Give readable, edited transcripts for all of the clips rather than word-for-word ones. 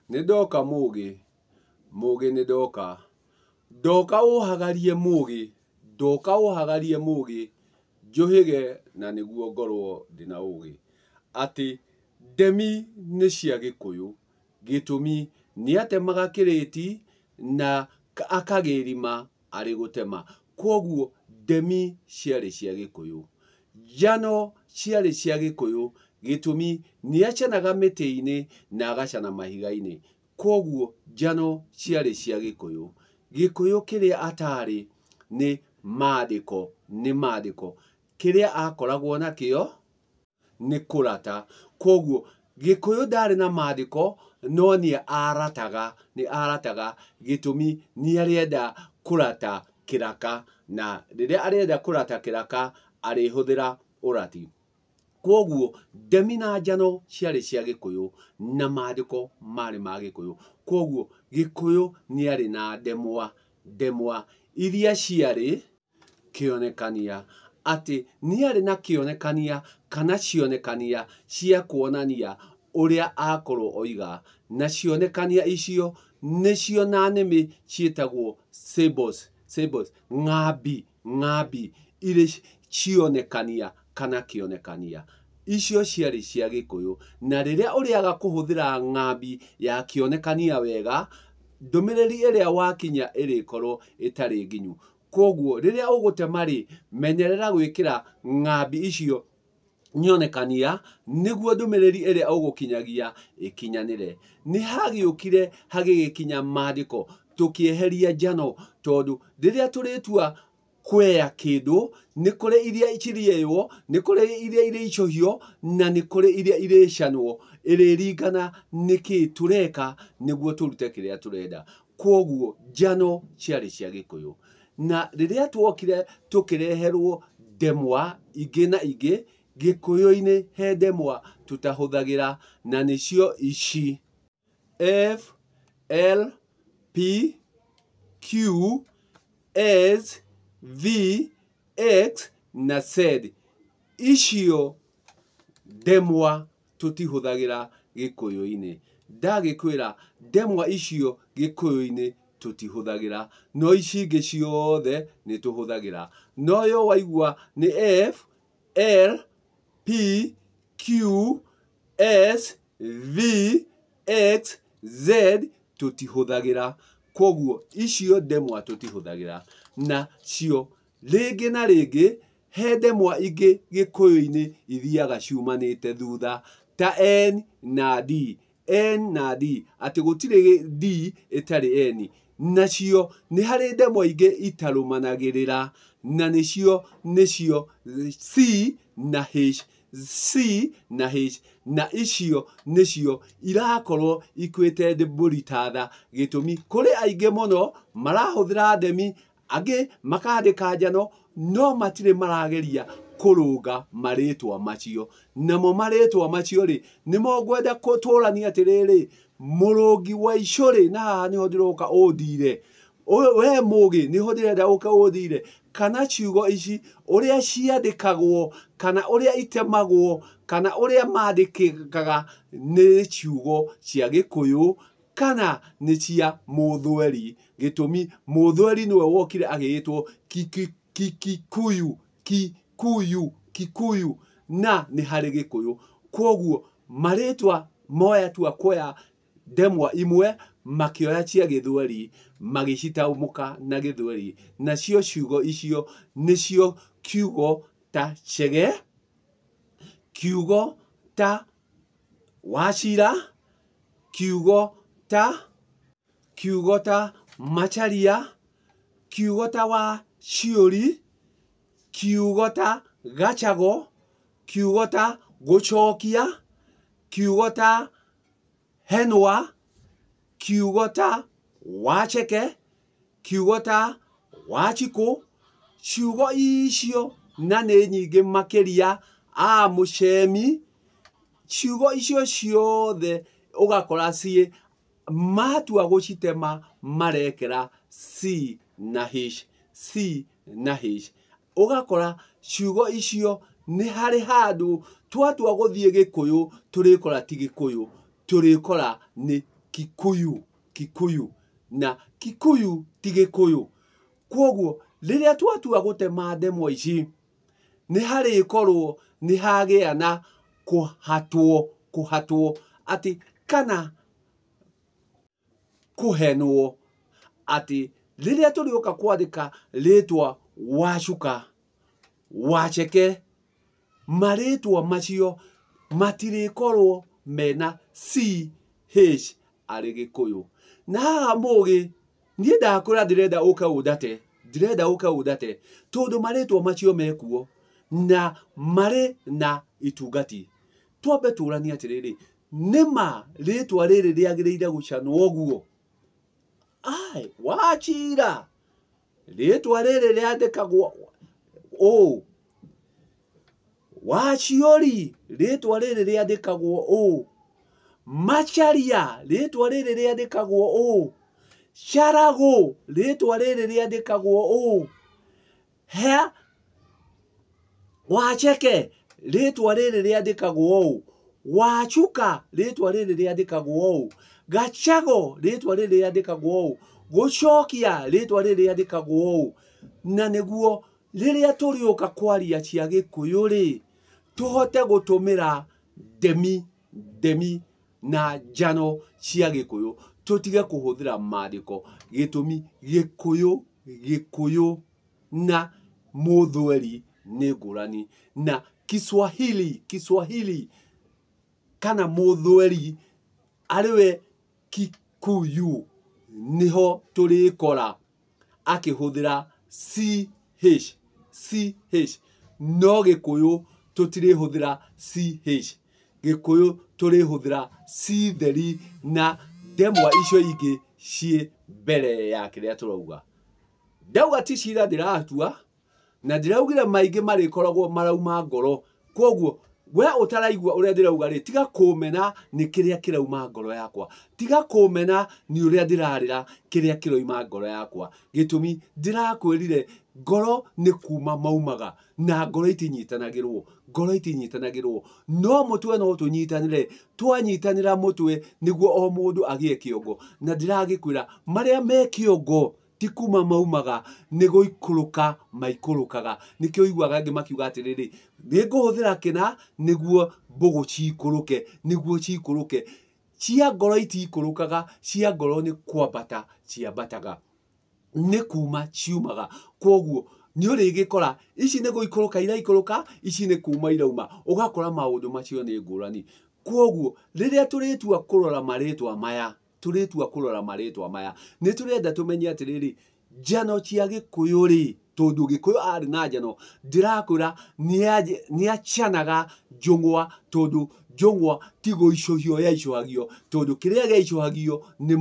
Nidoka mugi nidoka. Doka uhagarie mugi. Doka uhagarie mugi. Njuhige na niguo ngorwo ndina ugi. Ati ndemi nĩ cia Gĩkũyũ. Gĩtũmi nĩ atemaga kĩrĩti na akagĩrima arĩ gũtema. Kwoguo ndemi ciarĩ cia Gĩkũyũ. Njano ciarĩ cia Gĩkũyũ. Gĩtũmi nĩ acanaga mĩtĩ-inĩ na agacana mahiga-inĩ. Kwoguo njano ciarĩ cia Gĩkũyũ. Gĩkũyũ kĩrĩa atarĩ nĩ maandĩko. Nĩ maandĩko. Kĩrĩa akoragwo nakĩo nĩ kũrata. Kwoguo Gĩkũyũ ndarĩ na maandĩko no nĩ arataga. Nĩ arataga gĩtũmi nĩ arenda kũrata kĩraka. Na rĩrĩa arenda kũrata kĩraka arĩhũthĩra ũrati. Kwoguo ndemi na njano ciarĩ cia Gĩkũyũ na maandĩko marĩ ma Gĩkũyũ. Kwoguo Gĩkũyũ nĩ arĩ na ndemwa. Ndemwa iria ciarĩ kĩonekania. Atĩ nĩ arĩ na kĩonekania kana cionekania cia kuonania ũrĩa akorwo oiga. Na cionekania icio nĩcio na nĩmĩ ciĩtagwo symbols. Symbols. Ng'ambi. Ng'ambi irĩ cionekania kana kĩonekania. Icio ciarĩ cia Gĩkũyũ. Na rĩrĩa ũrĩaga kũhũthĩra ng'ambi ya kĩonekania wega, ndũmĩrĩri ĩrĩa wakinya ĩrĩkorwo ĩtarĩ nginyu. Kwoguo rĩrĩa ũgũtema rĩ, menyerera gwĩkĩra ng'ambi icio nyonekania nĩguo ndũmĩrĩri ĩrĩa ũgũkinyagia ĩkinyanĩre. Nĩ hagĩũkire hagĩgĩkinya maandĩko tũkĩeheria njano, tondũ rĩrĩa tũrĩtua kweya kĩndũ nĩ kũrĩ iria cirĩywo, nĩ kũrĩ iria irĩicũhio na nĩ kũrĩ iria irĩcanwo. Ĩrĩringana nĩkĩ tũreka nĩguo tũrute kĩrĩa tũrenda. Kwoguo njano ciarĩ cia Gĩkũyũ. Na rĩrĩa tuokire tũkĩreherwo ndemwa ingĩ na ingĩ, Gĩkũyũ-inĩ he ndemwa tũtahũthagĩra na nĩcio ici: F, L, P, Q, S, V, X na Z. Icio ndemwa tũtihũthagĩra Gĩkũyũ-inĩ. Ndagĩkwĩra ndemwa icio Gĩkũyũ-inĩ tũtihũthagĩra, no ici ingĩ ciothe nĩ tũhũthagĩra. No yo waigua nĩ F, L, P, Q, S, V, X, Z tũtihũthagĩra. Kwoguo icio ndemwa tũtihũthagĩra. Na cio rĩngĩ na rĩngĩ he ndemwa ingĩ Gĩkũyũ-inĩ ithiaga ciumanĩte thutha ta N na D. N na D. Atĩ gũtirĩ D ĩtarĩ N. Nacio nĩ harĩ ndemwa ingĩ itarũmanagĩrĩra na nĩcio C na H. C na H. Na icio nĩcio irakorwo ikuĩte mbũri ta tha. Gĩtũmi kũrĩ aingĩ mũno marahũthĩra ndemi, angĩ makandĩka njano, no matirĩ marageria kũrũnga marĩtwa macio. Namo marĩtwa macio rĩ, nĩmo ngwenda kũtũrania atĩrĩrĩ, mũrũngi wa icũrĩ, na haha nĩho ndĩroka ũndire. We mũgĩ nĩho ndĩrenda ũka ũndire. Kana ciugo ici ũrĩa ciandĩkagwo kana ũrĩa itemagwo kana ũrĩa mandĩkaga nĩ ciugo cia Gĩkũyũ kana nĩ cia Mũthweri. Gĩtũmi Mũthweri nĩwe wokire agĩĩtwo Kikuyu na nĩ harĩ Gĩkũyũ. Kwoguo marĩtwa moya tua kuoya ndemwa imwe makĩoya cia Gĩthweri magĩcitaũmũka na Gĩthweri. Nacio ciugo icio nĩcio kiugo ta chege, kiugo ta Wachira, kiugo ta Macharia, kiugo ta Waciũri, kiugo ta Gachago, kiugo ta Gũcokia, kiugo ta Henwa, kiugo ta Wacheke, kiugo ta Wachikũ. Ciugo icio na nĩ nyingĩ makĩria a Mũchemi. Ciugo icio ciothe ũgakora ciĩ matua gũcitema marekera C na H. C na H. Ũgakora ciugo icio nĩ harĩ handũ twatua gũthiĩ Gĩkũyũ tũrĩkora ti Gĩkũyũ, tũrĩkora nĩ Kikuyu na Kikuyu ti Gikuyu. Kwoguo riria twatua gutema ndemwa ici ni hari korwo ni hagia na kuhatwo ati kana kuhenwo ati riria turioka kwandika ritwa Wacuka, Waceke, maritwa macio matirikorwo mena CH ari Gikuyu. Na haha Mugi nie ndakwira ndirenda uka udate tondu maritwa macio mekuo na mari na itungati. Twambe turanie atiriri, nima ritwa riri riagiriire gucanwo guo? Ai, Wachira ritwa riri riandikagwo Wachiori ritwa riri riandikagwo Macharia ritwa riri riandikagwo Charago ritwa riri riandikagwo Wacheke ritwa riri riandikagwo Wacuka ritwa riri riandikagwo Gachago ritwa riri riandikagwo Gucokia ritwa riri riandikagwo. Na niguo riria turioka kwaria cia Gikuyu ri tuhote gutumira ndemi na njano cia Gikuyu, tutige kuhuthira maandiko. Gitumi Gikuyu na Muthweri ni ngurani, na Kiswahili kana Muthweri ariwe Kikuyu niho turikora akihuthira CH. No Gikuyu tutirihuthira CH. Gikuyu turihuthira C theri na ndemwa icio ingi cie mbere ya kiria turauga. Ndauga ti cira ndiratua na ndiraugire maingi marikoragwo marauma ngoro. Kwoguo we utaraigua uria ndirauga ri, tiga kumena ni kiria kirauma ngoro yakwa, tiga kumena ni uria ndirarira kiria kiroima ngoro yakwa. Gitumi ndirakwirire ngoro ni kuma maumaga na ngoro itinyitanagirwo, no mutwe no tunyitanire. Twanyitanira mutwe niguo o mundu agie kiongo, na ndiragikwira maria me kiongo ti kuma maumaga ni guikuruka maikurukaga. Nikio iguaga angi makiuga atiriri, ninguhuthira kina niguo mbugu ciikuruke, cia ngoro itiikurukaga, cia ngoro ni kwambata ciambataga, ni kuma ciumaga. Kwoguo ni urigikora ici ni guikuruka iraikuruka, ici ni kuma irauma, ugakora maundu macio ni ngurani. Kwoguo riria turitua kurora maritwa maya ni turenda tumenye atiriri, njano cia Gikuyu ri, tondu Gikuyu ari na njano, ndirakwira ni achanaga njungwa, tondu njungwa ti guicuhio yaicuhagio, tondu kiria giaicuhagio ni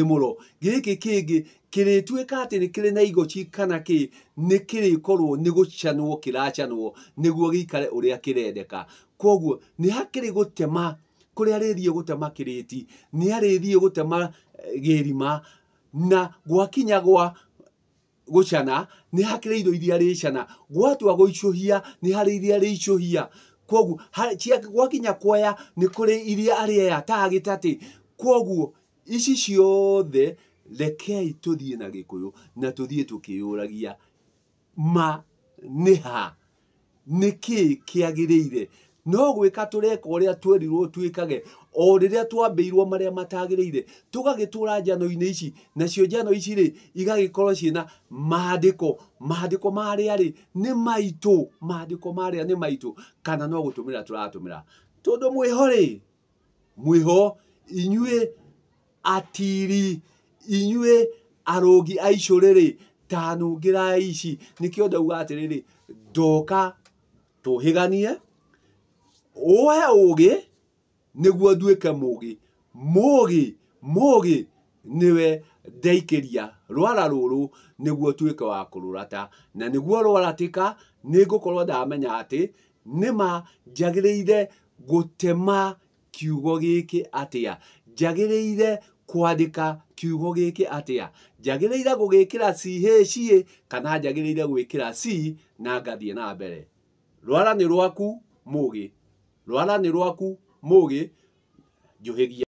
muro. Giki kingi kirituika ati ni kiri na igoci kana ki ni kirikorwo ni gucanwo kiracanwo niguo gikare uria kirendeka. Kwoguo ni hakiri gutema kuria rithie gutema kiriti, ni arithie gutema girima, na gwakinya gwa gucana ni hakiri indo iria ricana, gwatua guicuhia ni hari iria ricuhia. Kwoguo gwakinya kwaya ni kuri iria aria ta gitati. Kwoguo ici ciothe rekei tuthie na Gikuyu na tuthie tukiuragia niha niki kiagiriire. No gwika tureka uria twerirwo twikage, o riria twambeirwo maria matagiriire tugagitura njano-ini ici, nacio njano ici ri igagikorwo ciina maandiko maria ri ni maitu, kana no gutumira turatumira tondu mwiho inyue atiri, inyue arogi aicuriri tanungira ici. Nikio ndauga atiriri, ndoka tuhiganie oe ugi niguo nduike mugi niwe ndaikiria rwara ruru niguo tuike wa kururata, na niguo rwaratika ningukorwo ndamenya ati nima njagiriire gutema kiugo giki atia, njagiriire kwandika kiugo giki atia, njagiriire gugikira CH kana njagiriire gwikira C na ngathie na mbere. Rwara ni rwaku Mugi, njuhigia.